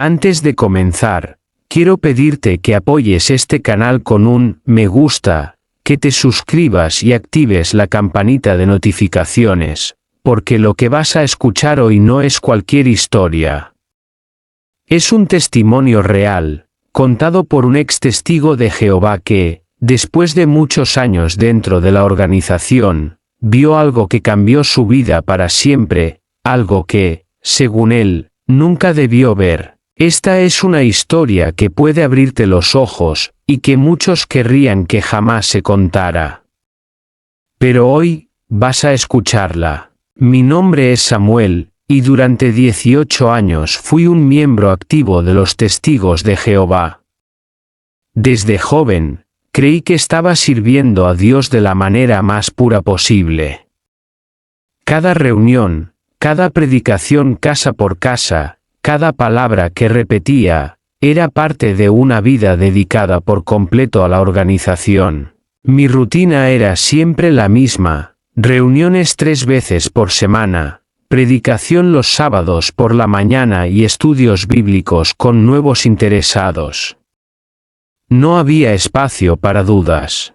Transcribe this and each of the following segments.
Antes de comenzar, quiero pedirte que apoyes este canal con un me gusta, que te suscribas y actives la campanita de notificaciones, porque lo que vas a escuchar hoy no es cualquier historia. Es un testimonio real, contado por un ex testigo de Jehová que, después de muchos años dentro de la organización, vio algo que cambió su vida para siempre, algo que, según él, nunca debió ver. Esta es una historia que puede abrirte los ojos, y que muchos querrían que jamás se contara. Pero hoy, vas a escucharla. Mi nombre es Samuel, y durante 18 años fui un miembro activo de los Testigos de Jehová. Desde joven, creí que estaba sirviendo a Dios de la manera más pura posible. Cada reunión, cada predicación casa por casa, cada palabra que repetía, era parte de una vida dedicada por completo a la organización. Mi rutina era siempre la misma, reuniones 3 veces por semana, predicación los sábados por la mañana y estudios bíblicos con nuevos interesados. No había espacio para dudas.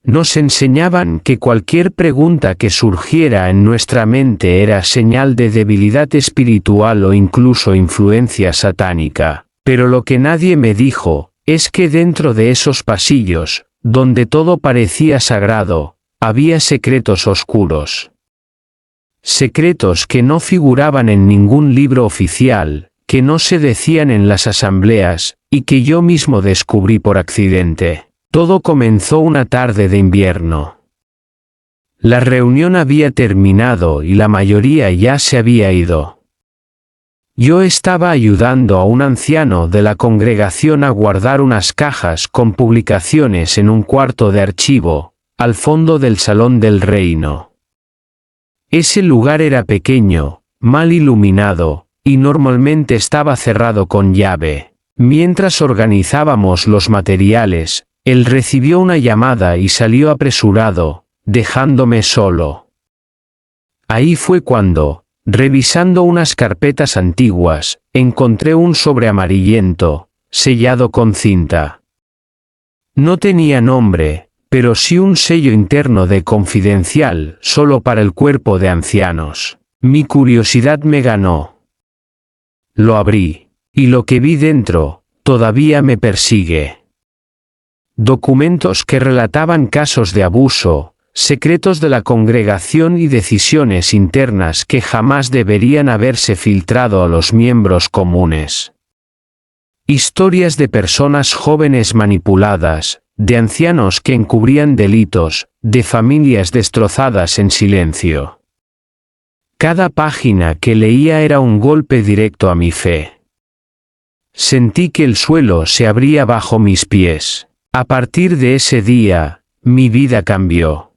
Nos enseñaban que cualquier pregunta que surgiera en nuestra mente era señal de debilidad espiritual o incluso influencia satánica. Pero lo que nadie me dijo, es que dentro de esos pasillos, donde todo parecía sagrado, había secretos oscuros. Secretos que no figuraban en ningún libro oficial, que no se decían en las asambleas, y que yo mismo descubrí por accidente. Todo comenzó una tarde de invierno. La reunión había terminado y la mayoría ya se había ido. Yo estaba ayudando a un anciano de la congregación a guardar unas cajas con publicaciones en un cuarto de archivo, al fondo del salón del reino. Ese lugar era pequeño, mal iluminado, y normalmente estaba cerrado con llave. Mientras organizábamos los materiales, él recibió una llamada y salió apresurado, dejándome solo. Ahí fue cuando, revisando unas carpetas antiguas, encontré un sobre amarillento, sellado con cinta. No tenía nombre, pero sí un sello interno de confidencial, solo para el cuerpo de ancianos. Mi curiosidad me ganó. Lo abrí, y lo que vi dentro, todavía me persigue. Documentos que relataban casos de abuso, secretos de la congregación y decisiones internas que jamás deberían haberse filtrado a los miembros comunes. Historias de personas jóvenes manipuladas, de ancianos que encubrían delitos, de familias destrozadas en silencio. Cada página que leía era un golpe directo a mi fe. Sentí que el suelo se abría bajo mis pies. A partir de ese día, mi vida cambió.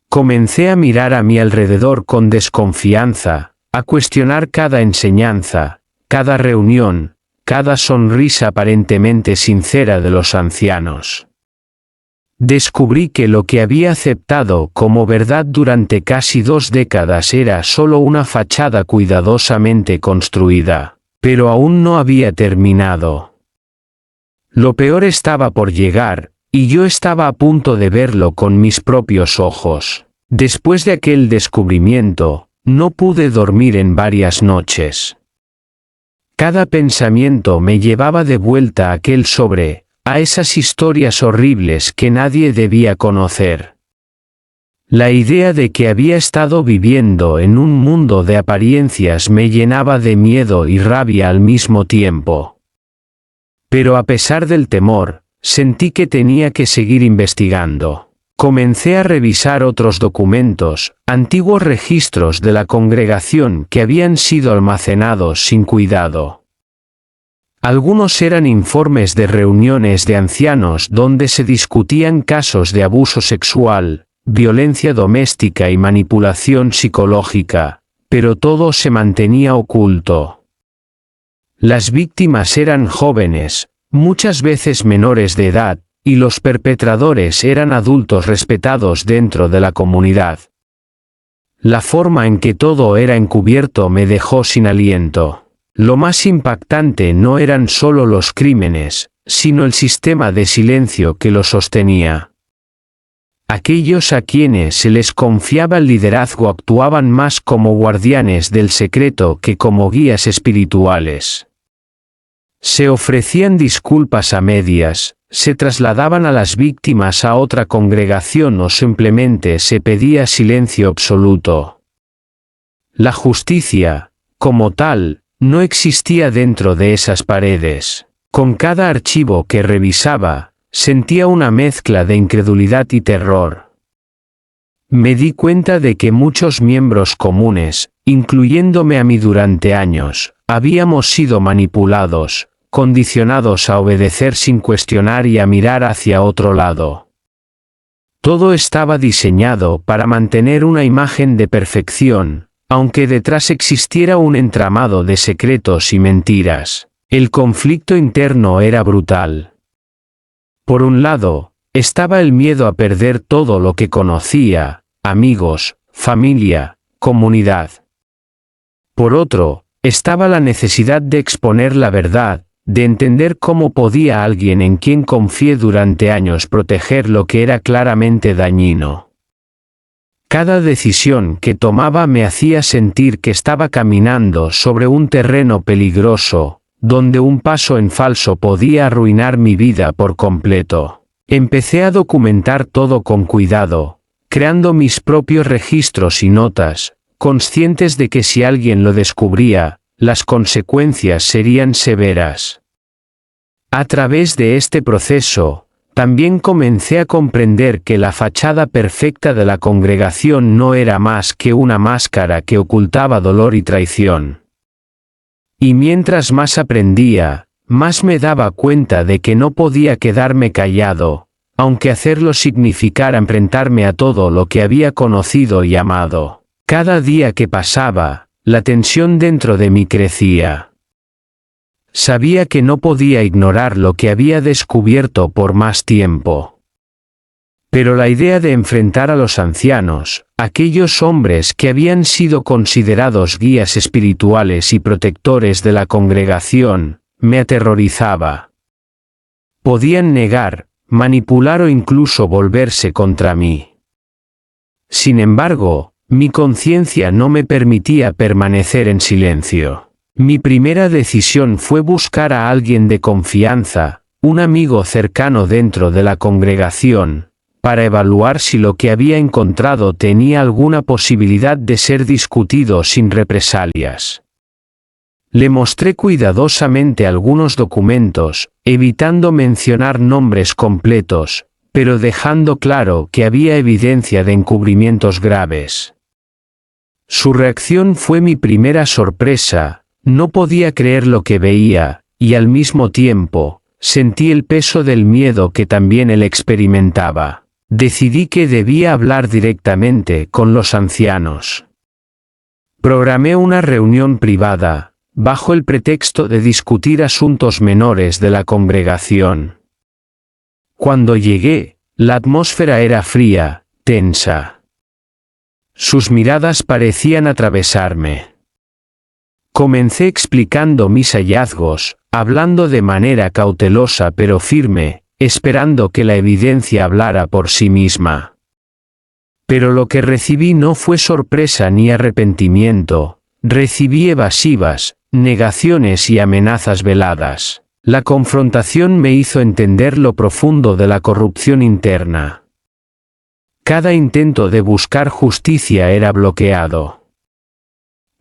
Comencé a mirar a mi alrededor con desconfianza, a cuestionar cada enseñanza, cada reunión, cada sonrisa aparentemente sincera de los ancianos. Descubrí que lo que había aceptado como verdad durante casi 2 décadas era solo una fachada cuidadosamente construida, pero aún no había terminado. Lo peor estaba por llegar, y yo estaba a punto de verlo con mis propios ojos. Después de aquel descubrimiento, no pude dormir en varias noches. Cada pensamiento me llevaba de vuelta a aquel sobre, a esas historias horribles que nadie debía conocer. La idea de que había estado viviendo en un mundo de apariencias me llenaba de miedo y rabia al mismo tiempo. Pero a pesar del temor, sentí que tenía que seguir investigando. Comencé a revisar otros documentos, antiguos registros de la congregación que habían sido almacenados sin cuidado. Algunos eran informes de reuniones de ancianos donde se discutían casos de abuso sexual, violencia doméstica y manipulación psicológica, pero todo se mantenía oculto. Las víctimas eran jóvenes, muchas veces menores de edad, y los perpetradores eran adultos respetados dentro de la comunidad. La forma en que todo era encubierto me dejó sin aliento. Lo más impactante no eran solo los crímenes, sino el sistema de silencio que los sostenía. Aquellos a quienes se les confiaba el liderazgo actuaban más como guardianes del secreto que como guías espirituales. Se ofrecían disculpas a medias, se trasladaban a las víctimas a otra congregación o simplemente se pedía silencio absoluto. La justicia, como tal, no existía dentro de esas paredes. Con cada archivo que revisaba, sentía una mezcla de incredulidad y terror. Me di cuenta de que muchos miembros comunes, incluyéndome a mí durante años, habíamos sido manipulados, condicionados a obedecer sin cuestionar y a mirar hacia otro lado. Todo estaba diseñado para mantener una imagen de perfección, aunque detrás existiera un entramado de secretos y mentiras. El conflicto interno era brutal. Por un lado, estaba el miedo a perder todo lo que conocía, amigos, familia, comunidad. Por otro, estaba la necesidad de exponer la verdad, de entender cómo podía alguien en quien confié durante años proteger lo que era claramente dañino. Cada decisión que tomaba me hacía sentir que estaba caminando sobre un terreno peligroso, donde un paso en falso podía arruinar mi vida por completo. Empecé a documentar todo con cuidado, creando mis propios registros y notas, conscientes de que si alguien lo descubría, las consecuencias serían severas. A través de este proceso, también comencé a comprender que la fachada perfecta de la congregación no era más que una máscara que ocultaba dolor y traición. Y mientras más aprendía, más me daba cuenta de que no podía quedarme callado, aunque hacerlo significara enfrentarme a todo lo que había conocido y amado. Cada día que pasaba, la tensión dentro de mí crecía. Sabía que no podía ignorar lo que había descubierto por más tiempo. Pero la idea de enfrentar a los ancianos, aquellos hombres que habían sido considerados guías espirituales y protectores de la congregación, me aterrorizaba. Podían negar, manipular o incluso volverse contra mí. Sin embargo, mi conciencia no me permitía permanecer en silencio. Mi primera decisión fue buscar a alguien de confianza, un amigo cercano dentro de la congregación, para evaluar si lo que había encontrado tenía alguna posibilidad de ser discutido sin represalias. Le mostré cuidadosamente algunos documentos, evitando mencionar nombres completos, pero dejando claro que había evidencia de encubrimientos graves. Su reacción fue mi primera sorpresa. No podía creer lo que veía, y al mismo tiempo, sentí el peso del miedo que también él experimentaba. Decidí que debía hablar directamente con los ancianos. Programé una reunión privada, bajo el pretexto de discutir asuntos menores de la congregación. Cuando llegué, la atmósfera era fría, tensa. Sus miradas parecían atravesarme. Comencé explicando mis hallazgos, hablando de manera cautelosa pero firme, esperando que la evidencia hablara por sí misma. Pero lo que recibí no fue sorpresa ni arrepentimiento, recibí evasivas, negaciones y amenazas veladas. La confrontación me hizo entender lo profundo de la corrupción interna. Cada intento de buscar justicia era bloqueado.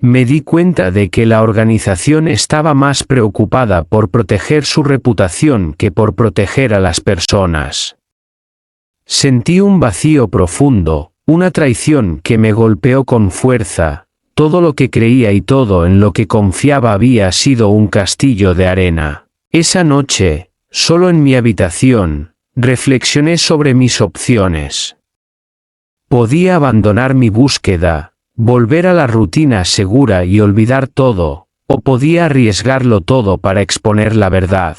Me di cuenta de que la organización estaba más preocupada por proteger su reputación que por proteger a las personas. Sentí un vacío profundo, una traición que me golpeó con fuerza. Todo lo que creía y todo en lo que confiaba había sido un castillo de arena. Esa noche, solo en mi habitación, reflexioné sobre mis opciones. Podía abandonar mi búsqueda, volver a la rutina segura y olvidar todo, o podía arriesgarlo todo para exponer la verdad.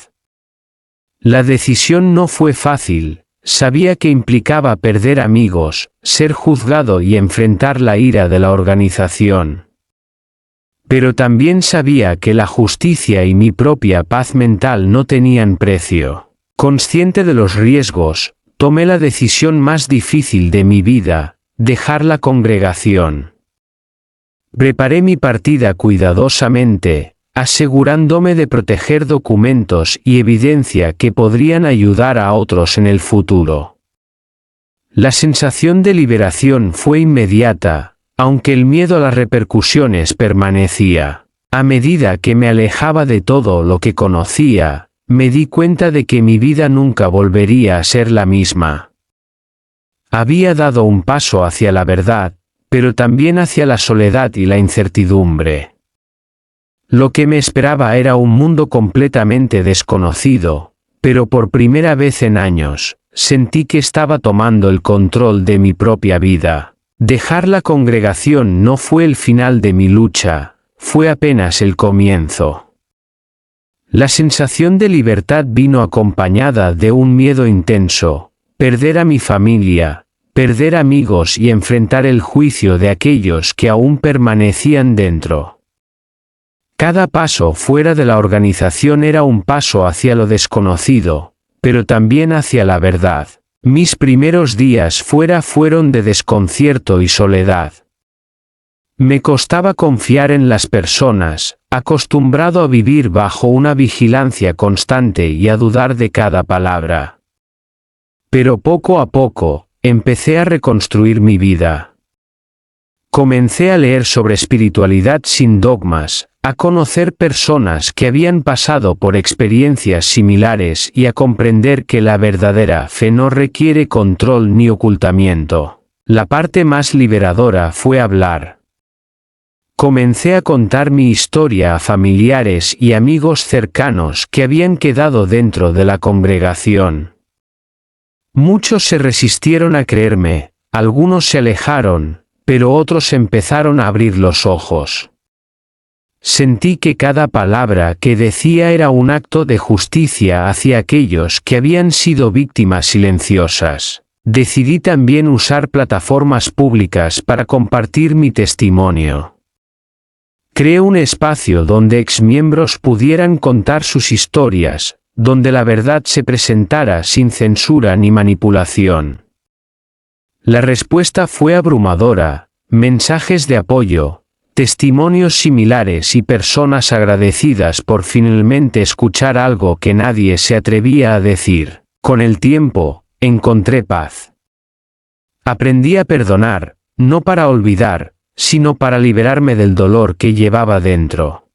La decisión no fue fácil, sabía que implicaba perder amigos, ser juzgado y enfrentar la ira de la organización. Pero también sabía que la justicia y mi propia paz mental no tenían precio. Consciente de los riesgos, tomé la decisión más difícil de mi vida: dejar la congregación. Preparé mi partida cuidadosamente, asegurándome de proteger documentos y evidencia que podrían ayudar a otros en el futuro. La sensación de liberación fue inmediata, aunque el miedo a las repercusiones permanecía. A medida que me alejaba de todo lo que conocía, me di cuenta de que mi vida nunca volvería a ser la misma. Había dado un paso hacia la verdad, pero también hacia la soledad y la incertidumbre. Lo que me esperaba era un mundo completamente desconocido, pero por primera vez en años, sentí que estaba tomando el control de mi propia vida. Dejar la congregación no fue el final de mi lucha, fue apenas el comienzo. La sensación de libertad vino acompañada de un miedo intenso: perder a mi familia, perder amigos y enfrentar el juicio de aquellos que aún permanecían dentro. Cada paso fuera de la organización era un paso hacia lo desconocido, pero también hacia la verdad. Mis primeros días fuera fueron de desconcierto y soledad. Me costaba confiar en las personas, acostumbrado a vivir bajo una vigilancia constante y a dudar de cada palabra. Pero poco a poco, empecé a reconstruir mi vida. Comencé a leer sobre espiritualidad sin dogmas, a conocer personas que habían pasado por experiencias similares y a comprender que la verdadera fe no requiere control ni ocultamiento. La parte más liberadora fue hablar. Comencé a contar mi historia a familiares y amigos cercanos que habían quedado dentro de la congregación. Muchos se resistieron a creerme, algunos se alejaron, pero otros empezaron a abrir los ojos. Sentí que cada palabra que decía era un acto de justicia hacia aquellos que habían sido víctimas silenciosas. Decidí también usar plataformas públicas para compartir mi testimonio. Creé un espacio donde exmiembros pudieran contar sus historias, donde la verdad se presentara sin censura ni manipulación. La respuesta fue abrumadora: mensajes de apoyo, testimonios similares y personas agradecidas por finalmente escuchar algo que nadie se atrevía a decir. Con el tiempo, encontré paz. Aprendí a perdonar, no para olvidar, sino para liberarme del dolor que llevaba dentro.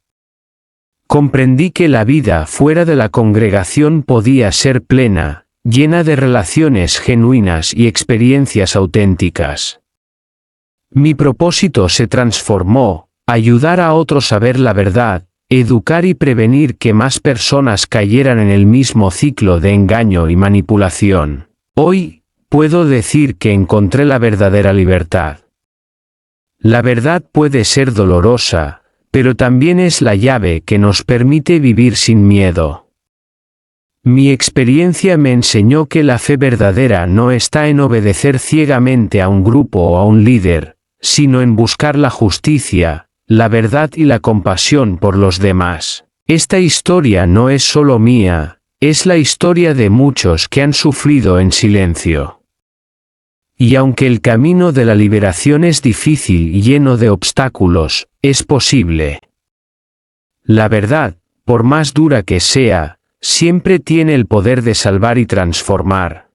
Comprendí que la vida fuera de la congregación podía ser plena, llena de relaciones genuinas y experiencias auténticas. Mi propósito se transformó: ayudar a otros a ver la verdad, educar y prevenir que más personas cayeran en el mismo ciclo de engaño y manipulación. Hoy, puedo decir que encontré la verdadera libertad. La verdad puede ser dolorosa, pero también es la llave que nos permite vivir sin miedo. Mi experiencia me enseñó que la fe verdadera no está en obedecer ciegamente a un grupo o a un líder, sino en buscar la justicia, la verdad y la compasión por los demás. Esta historia no es solo mía, es la historia de muchos que han sufrido en silencio. Y aunque el camino de la liberación es difícil y lleno de obstáculos, es posible. La verdad, por más dura que sea, siempre tiene el poder de salvar y transformar.